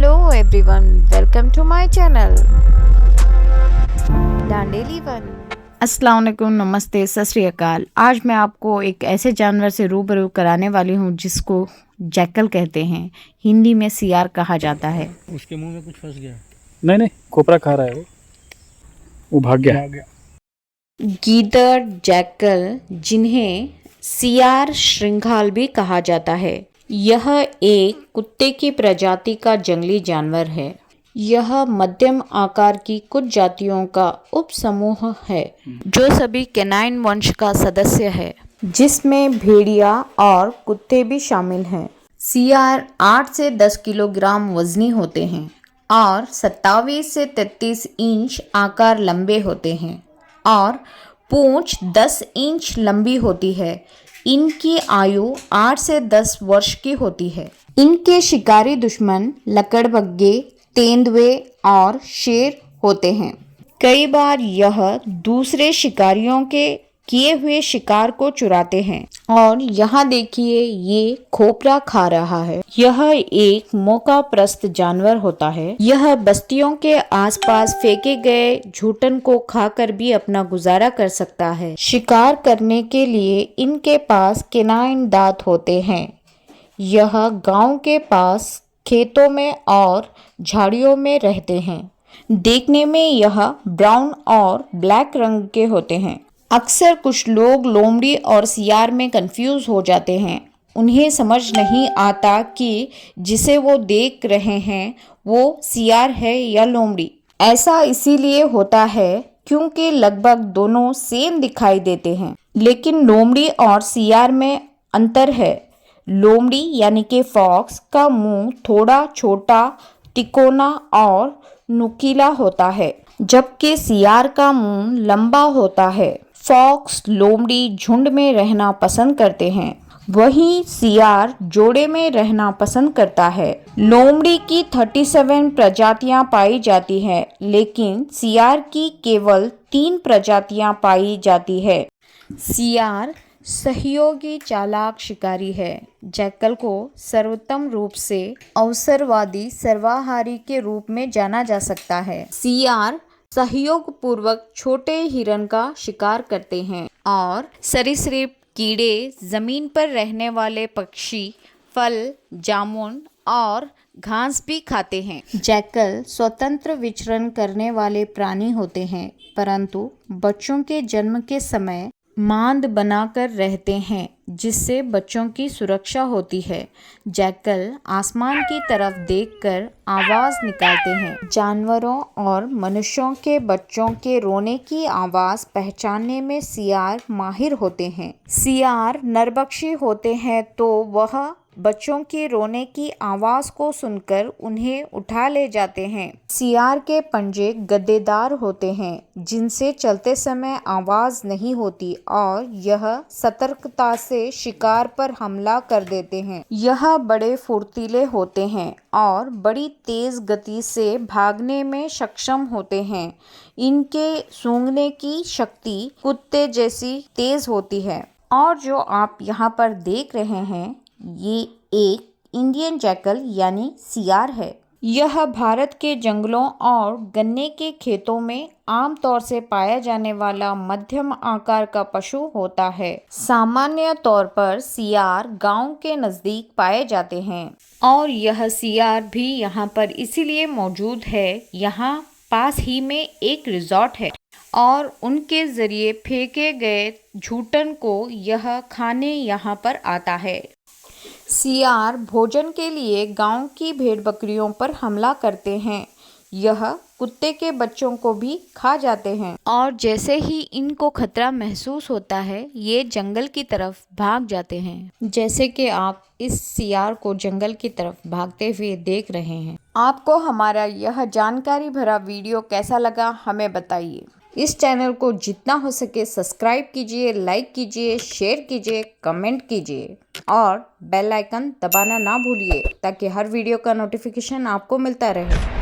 Hello everyone, welcome to my channel Dandeli one. अस्सलाम वालेकुम, नमस्ते, सत श्री अकाल। आज मैं आपको एक ऐसे जानवर से रूबरू कराने वाली हूँ जिसको जैकल कहते हैं। हिंदी में सियार कहा जाता है। उसके मुंह में कुछ फंस गया। नहीं, खोपरा खा रहा है वो भाग गया। गीदड़, जैकल, जिन्हें सियार श्रृंगाल भी कहा जाता है, यह एक कुत्ते की प्रजाति का जंगली जानवर है। यह मध्यम आकार की कुछ जातियों का उपसमूह है जो सभी कैनाइन वंश का सदस्य है, जिसमें भेड़िया और कुत्ते भी शामिल हैं। सियार 8 से 10 किलोग्राम वजनी होते हैं और 27 से 33 इंच आकार लंबे होते हैं और पूंछ 10 इंच लंबी होती है। इनकी आयु 8 से 10 वर्ष की होती है। इनके शिकारी दुश्मन लकड़बग्गे, तेंदुए और शेर होते हैं। कई बार यह दूसरे शिकारियों के किए हुए शिकार को चुराते हैं। और यहाँ देखिए, ये खोपरा खा रहा है। यह एक मौकाप्रस्त जानवर होता है। यह बस्तियों के आसपास फेंके गए झूठन को खाकर भी अपना गुजारा कर सकता है। शिकार करने के लिए इनके पास कैनाइन दांत होते हैं। यह गांव के पास खेतों में और झाड़ियों में रहते हैं। देखने में यह ब्राउन और ब्लैक रंग के होते हैं। अक्सर कुछ लोग लोमड़ी और सियार में कंफ्यूज हो जाते हैं। उन्हें समझ नहीं आता कि जिसे वो देख रहे हैं वो सियार है या लोमड़ी। ऐसा इसीलिए होता है क्योंकि लगभग दोनों सेम दिखाई देते हैं, लेकिन लोमड़ी और सियार में अंतर है। लोमड़ी यानी कि फॉक्स का मुंह थोड़ा छोटा, तिकोना और नुकीला होता है, जबकि सियार का मुंह लंबा होता है। फॉक्स, लोमड़ी झुंड में रहना पसंद करते हैं, वहीं सियार जोड़े में रहना पसंद करता है। लोमड़ी की 37 प्रजातियां पाई जाती हैं, लेकिन सियार की केवल 3 प्रजातियां पाई जाती है। सियार सहयोगी चालाक शिकारी है। जैकल को सर्वोत्तम रूप से अवसरवादी सर्वाहारी के रूप में जाना जा सकता है। सियार सहयोग पूर्वक छोटे हिरन का शिकार करते हैं और सरीसृप, कीड़े, जमीन पर रहने वाले पक्षी, फल, जामुन और घास भी खाते हैं। जैकल स्वतंत्र विचरण करने वाले प्राणी होते हैं, परंतु बच्चों के जन्म के समय मांद बनाकर रहते हैं, जिससे बच्चों की सुरक्षा होती है। जैकल आसमान की तरफ देखकर आवाज निकालते हैं। जानवरों और मनुष्यों के बच्चों के रोने की आवाज पहचानने में सियार माहिर होते हैं। सियार नरभक्षी होते हैं, तो वह बच्चों के रोने की आवाज को सुनकर उन्हें उठा ले जाते हैं। सियार के पंजे गद्देदार होते हैं, जिनसे चलते समय आवाज नहीं होती और यह सतर्कता से शिकार पर हमला कर देते हैं। यह बड़े फुर्तीले होते हैं और बड़ी तेज गति से भागने में सक्षम होते हैं। इनके सूंघने की शक्ति कुत्ते जैसी तेज होती है। और जो आप यहाँ पर देख रहे हैं, ये एक इंडियन जैकल यानी सियार है। यह भारत के जंगलों और गन्ने के खेतों में आमतौर से पाया जाने वाला मध्यम आकार का पशु होता है। सामान्य तौर पर सियार गांव के नजदीक पाए जाते हैं और यह सियार भी यहाँ पर इसीलिए मौजूद है। यहाँ पास ही में एक रिजॉर्ट है और उनके जरिए फेंके गए झूठन को यह खाने यहाँ पर आता है। सियार भोजन के लिए गांव की भेड़ बकरियों पर हमला करते हैं। यह कुत्ते के बच्चों को भी खा जाते हैं और जैसे ही इनको खतरा महसूस होता है, ये जंगल की तरफ भाग जाते हैं। जैसे कि आप इस सियार को जंगल की तरफ भागते हुए देख रहे हैं। आपको हमारा यह जानकारी भरा वीडियो कैसा लगा, हमें बताइए। इस चैनल को जितना हो सके सब्सक्राइब कीजिए, लाइक कीजिए, शेयर कीजिए, कमेंट कीजिए और बेल आइकन दबाना ना भूलिए, ताकि हर वीडियो का नोटिफिकेशन आपको मिलता रहे।